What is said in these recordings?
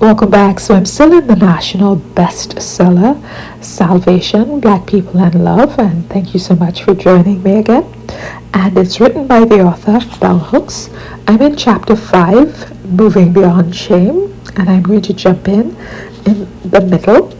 Welcome back. So I'm still in the national bestseller, Salvation, Black People and Love, and thank you so much for joining me again. And it's written by the author, Bell Hooks. I'm in chapter 5, Moving Beyond Shame, and I'm going to jump in the middle.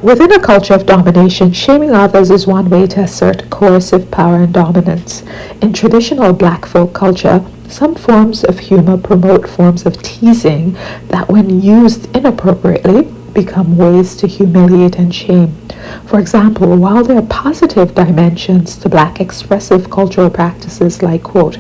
Within a culture of domination, shaming others is one way to assert coercive power and dominance. In traditional black folk culture, some forms of humor promote forms of teasing that, when used inappropriately, become ways to humiliate and shame. For example, while there are positive dimensions to black expressive cultural practices like, quote,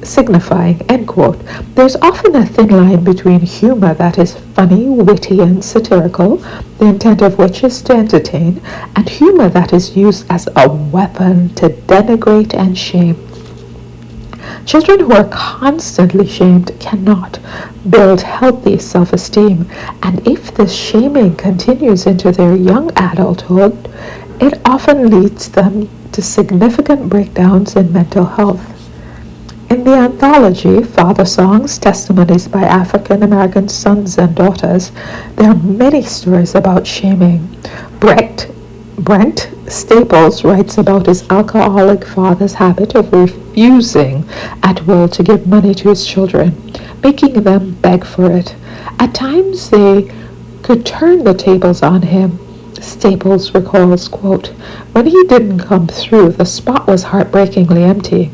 signifying, end quote, there's often a thin line between humor that is funny, witty, and satirical, the intent of which is to entertain, and humor that is used as a weapon to denigrate and shame. Children who are constantly shamed cannot build healthy self-esteem, and if this shaming continues into their young adulthood, it often leads them to significant breakdowns in mental health. In the anthology, Father Songs, Testimonies by African American Sons and Daughters, there are many stories about shaming. Brent Staples writes about his alcoholic father's habit of refusing at will to give money to his children, making them beg for it. At times they could turn the tables on him. Staples recalls, quote, when he didn't come through, the spot was heartbreakingly empty.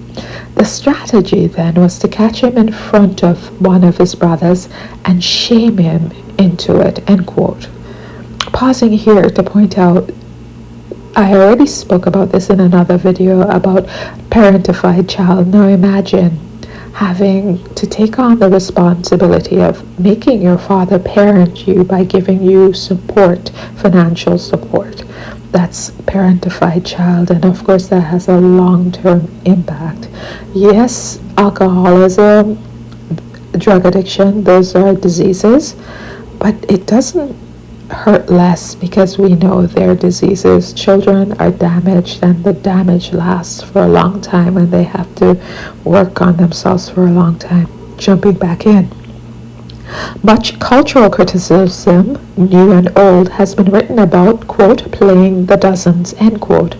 The strategy then was to catch him in front of one of his brothers and shame him into it, end quote. Pausing here to point out, I already spoke about this in another video about parentified child. Now imagine having to take on the responsibility of making your father parent you by giving you support, financial support. That's parentified child, and of course that has a long-term impact. Yes, alcoholism, drug addiction, those are diseases, but it doesn't hurt less because we know they're diseases. Children are damaged, and the damage lasts for a long time, and they have to work on themselves for a long time. Jumping back in. Much cultural criticism, new and old, has been written about, quote, playing the dozens, end quote.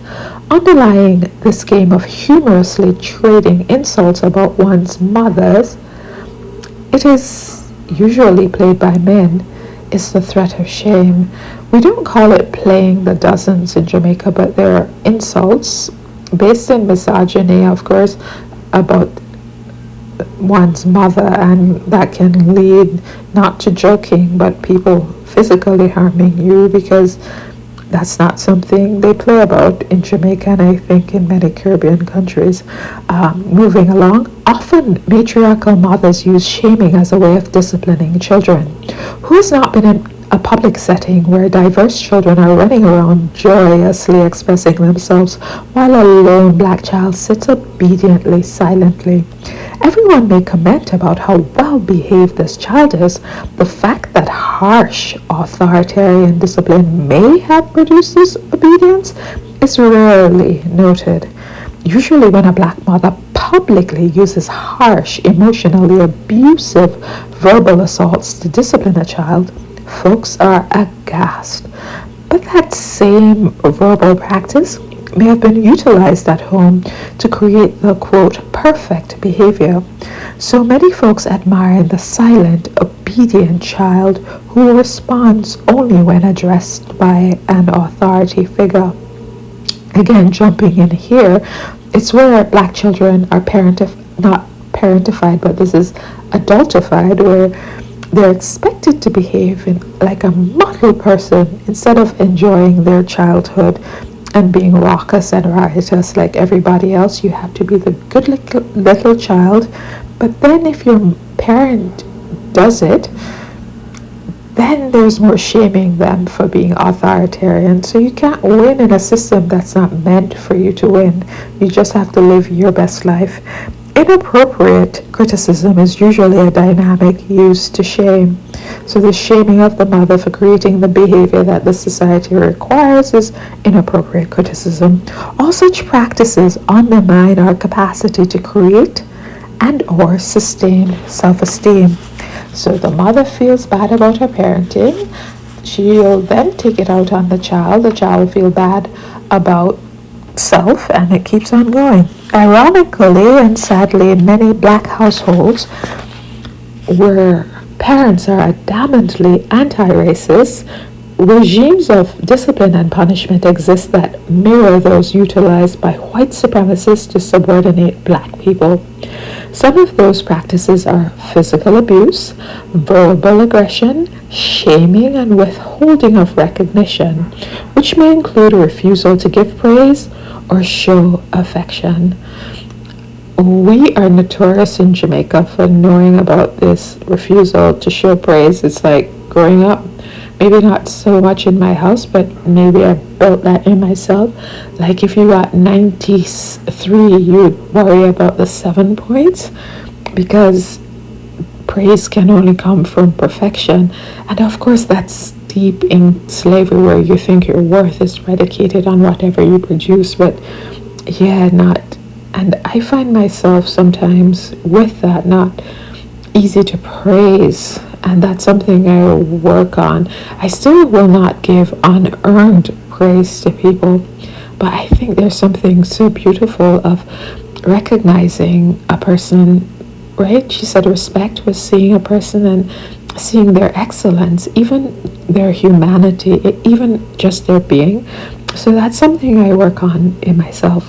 Underlying this game of humorously trading insults about one's mothers, it is usually played by men, is the threat of shame. We don't call it playing the dozens in Jamaica, but there are insults based in misogyny, of course, about one's mother, and that can lead not to joking, but people physically harming you, because that's not something they play about in Jamaica, and I think in many Caribbean countries. Moving along, often matriarchal mothers use shaming as a way of disciplining children. Who has not been in a public setting where diverse children are running around joyously expressing themselves while a lone black child sits obediently, silently? Everyone may comment about how well behaved this child is. The fact that harsh authoritarian discipline may have produced this obedience is rarely noted. Usually when a black mother publicly uses harsh, emotionally abusive verbal assaults to discipline a child, folks are aghast. But that same verbal practice may have been utilized at home to create the, quote, perfect behavior. So many folks admire the silent, obedient child who responds only when addressed by an authority figure. Again, jumping in here, it's where black children are not parentified, but this is adultified, where they're expected to behave like a model person instead of enjoying their childhood and being raucous and riotous like everybody else. You have to be the good little child. But then if your parent does it, then there's more shaming them for being authoritarian. So you can't win in a system that's not meant for you to win. You just have to live your best life. Inappropriate criticism is usually a dynamic used to shame. So the shaming of the mother for creating the behavior that the society requires is inappropriate criticism. All such practices undermine our capacity to create and or sustain self-esteem. So the mother feels bad about her parenting. She'll then take it out on the child. The child will feel bad about self, and it keeps on going. Ironically and sadly, in many black households where parents are adamantly anti-racist, regimes of discipline and punishment exist that mirror those utilized by white supremacists to subordinate black people. Some of those practices are physical abuse, verbal aggression, shaming, and withholding of recognition, which may include a refusal to give praise or show affection. We are notorious in Jamaica for knowing about this refusal to show praise. It's like growing up, maybe not so much in my house, but maybe I built that in myself. Like if you got 93, you'd worry about the 7 points, because praise can only come from perfection. And of course, that's deep in slavery, where you think your worth is predicated on whatever you produce. But yeah, not. And I find myself sometimes with that, not easy to praise. And that's something I work on. I still will not give unearned praise to people, but I think there's something so beautiful of recognizing a person, right? She said respect was seeing a person and seeing their excellence, even their humanity, even just their being. So that's something I work on in myself.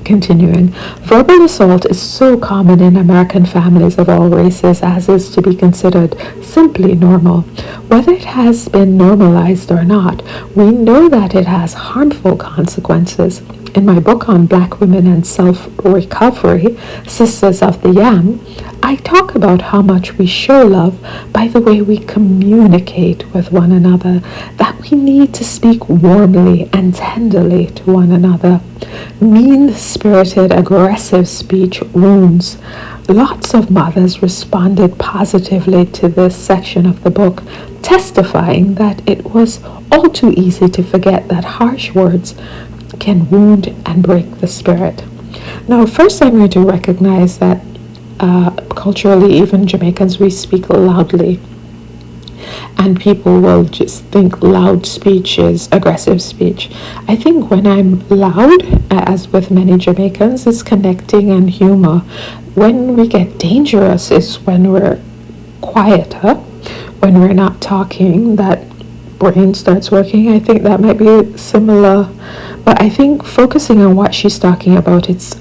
Continuing, verbal assault is so common in American families of all races as is to be considered simply normal. Whether it has been normalized or not, we know that it has harmful consequences. In my book on Black women and self-recovery, Sisters of the Yam, I talk about how much we show love by the way we communicate with one another, that we need to speak warmly and tenderly to one another. Mean-spirited, aggressive speech wounds. Lots of mothers responded positively to this section of the book, testifying that it was all too easy to forget that harsh words can wound and break the spirit. Now, first I'm going to recognize that culturally, even Jamaicans, we speak loudly. And people will just think loud speech is aggressive speech. I think when I'm loud, as with many Jamaicans, it's connecting and humor. When we get dangerous is when we're quieter, when we're not talking, that brain starts working. I think that might be similar. But I think focusing on what she's talking about, it's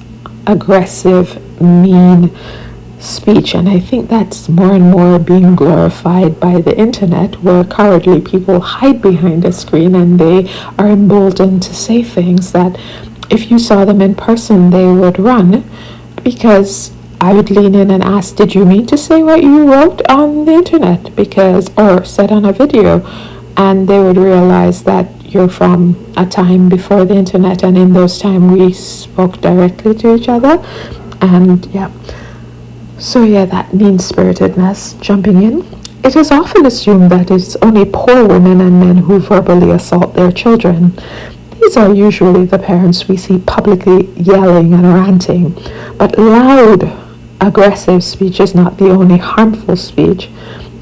aggressive, mean speech, and I think that's more and more being glorified by the internet, where currently people hide behind a screen and they are emboldened to say things that if you saw them in person they would run, because I would lean in and ask, did you mean to say what you wrote on the internet, or said on a video? And they would realize that you're from a time before the internet, and in those times we spoke directly to each other. And so that mean-spiritedness, jumping in. It is often assumed that it's only poor women and men who verbally assault their children. These are usually the parents we see publicly yelling and ranting. But loud, aggressive speech is not the only harmful speech.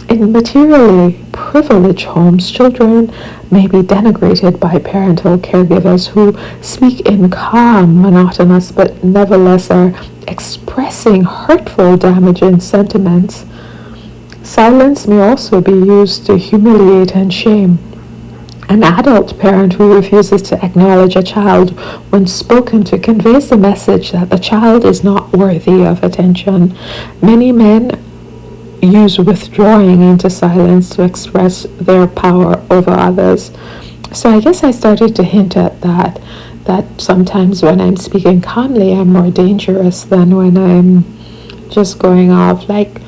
In materially privileged homes, children may be denigrated by parental caregivers who speak in calm, monotonous, but nevertheless are expressing hurtful, damaging sentiments. Silence may also be used to humiliate and shame. An adult parent who refuses to acknowledge a child when spoken to conveys the message that the child is not worthy of attention. Many men use withdrawing into silence to express their power over others. So I guess I started to hint at that sometimes when I'm speaking calmly, I'm more dangerous than when I'm just going off like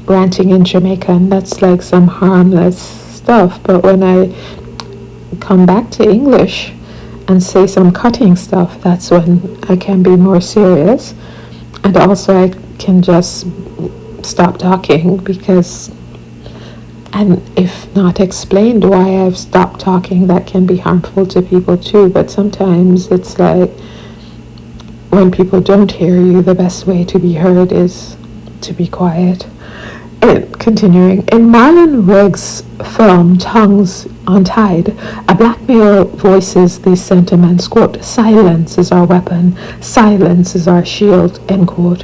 ranting in Jamaican. That's like some harmless stuff. But when I come back to English and say some cutting stuff, that's when I can be more serious. And also I can just stop talking, because, and if not explained why I've stopped talking, that can be harmful to people too. But sometimes it's like when people don't hear you, the best way to be heard is to be quiet. Continuing, in Marlon Riggs' film Tongues Untied, a black male voices these sentiments, quote, "Silence is our weapon, silence is our shield," end quote.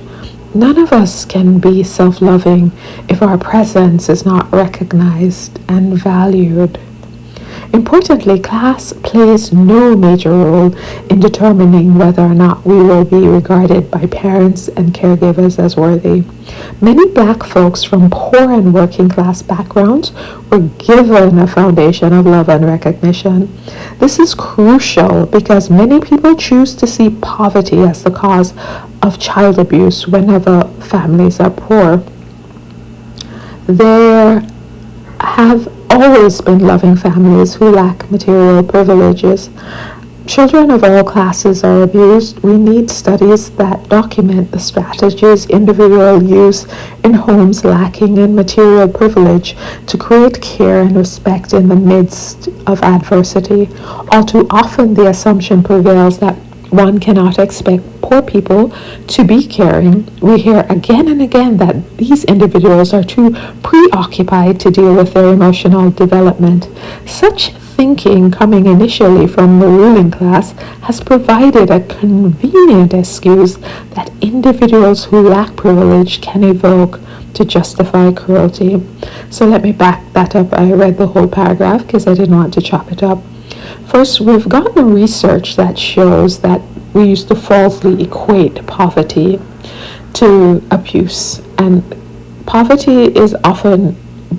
None of us can be self-loving if our presence is not recognized and valued. Importantly, class plays no major role in determining whether or not we will be regarded by parents and caregivers as worthy. Many black folks from poor and working class backgrounds were given a foundation of love and recognition. This is crucial because many people choose to see poverty as the cause of child abuse whenever families are poor. There have always been loving families who lack material privileges. Children of all classes are abused. We need studies that document the strategies individuals use in homes lacking in material privilege to create care and respect in the midst of adversity. All too often, the assumption prevails that one cannot expect poor people to be caring. We hear again and again that these individuals are too preoccupied to deal with their emotional development. Such thinking, coming initially from the ruling class, has provided a convenient excuse that individuals who lack privilege can evoke to justify cruelty. So let me back that up. I read the whole paragraph because I didn't want to chop it up. First, we've gotten research that shows that we used to falsely equate poverty to abuse, and poverty is often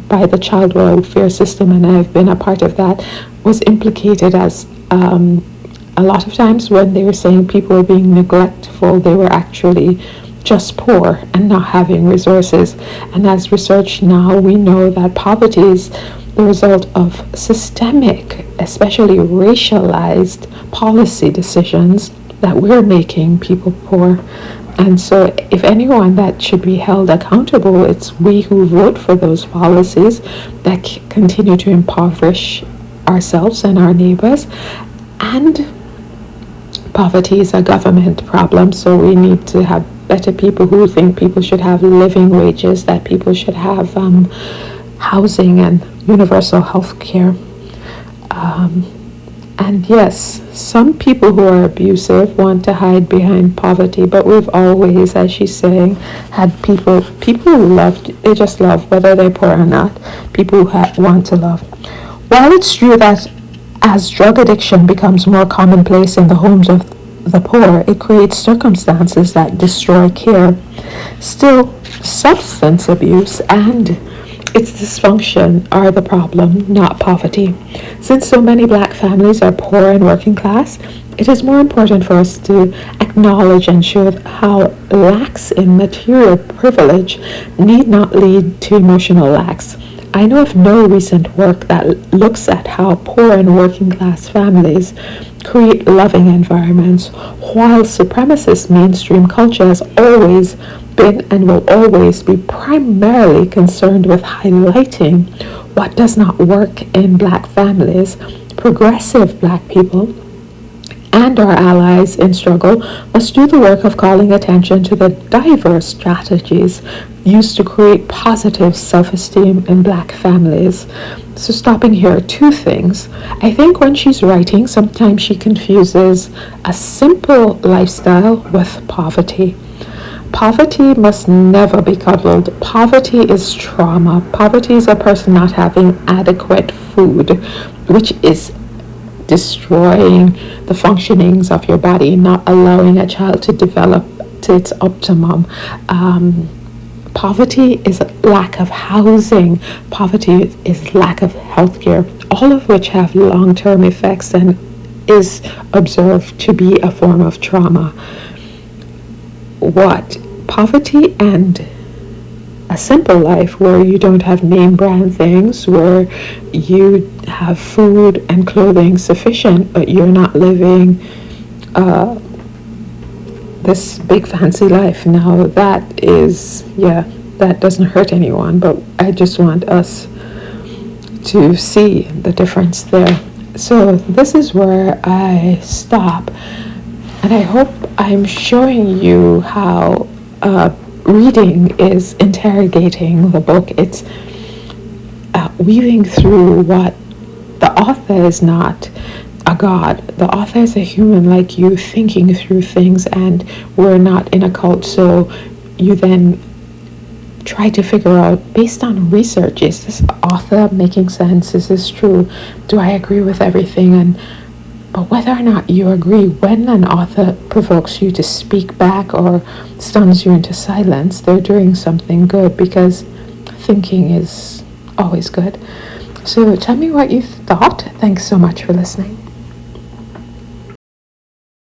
by the child welfare system, and I've been a part of that, was implicated as a lot of times when they were saying people were being neglectful, they were actually just poor and not having resources. And as research now, we know that poverty is the result of systemic, especially racialized policy decisions that we're making people poor. And so if anyone that should be held accountable, it's we who vote for those policies that continue to impoverish ourselves and our neighbors. And poverty is a government problem, so we need to have better people who think people should have living wages, that people should have housing and universal health care. And yes, some people who are abusive want to hide behind poverty, but we've always, as she's saying, had people who loved, they just love, whether they're poor or not, people who want to love. While it's true that as drug addiction becomes more commonplace in the homes of the poor, it creates circumstances that destroy care. Still, substance abuse and its dysfunction are the problem, not poverty. Since so many black families are poor and working class, it is more important for us to acknowledge and show how lacks in material privilege need not lead to emotional lacks. I know of no recent work that looks at how poor and working class families create loving environments, while supremacist mainstream culture has always been and will always be primarily concerned with highlighting what does not work in black families. Progressive black people and our allies in struggle must do the work of calling attention to the diverse strategies used to create positive self-esteem in black families. So stopping here, two things. I think when she's writing, sometimes she confuses a simple lifestyle with poverty. Poverty must never be cuddled. Poverty is trauma. Poverty is a person not having adequate food, which is destroying the functionings of your body, not allowing a child to develop to its optimum. Poverty is lack of housing. Poverty is lack of healthcare, all of which have long-term effects and is observed to be a form of trauma. What poverty and a simple life where you don't have name brand things, where you have food and clothing sufficient, but you're not living this big fancy life. Now that is, that doesn't hurt anyone, but I just want us to see the difference there. So this is where I stop, and I hope I'm showing you how reading is interrogating the book. It's weaving through what the author is not a god. The author is a human like you, thinking through things, and we're not in a cult. So you then try to figure out, based on research, is this author making sense? Is this true? Do I agree with everything? And but whether or not you agree, when an author provokes you to speak back or stuns you into silence, they're doing something good, because thinking is always good. So tell me what you thought. Thanks so much for listening.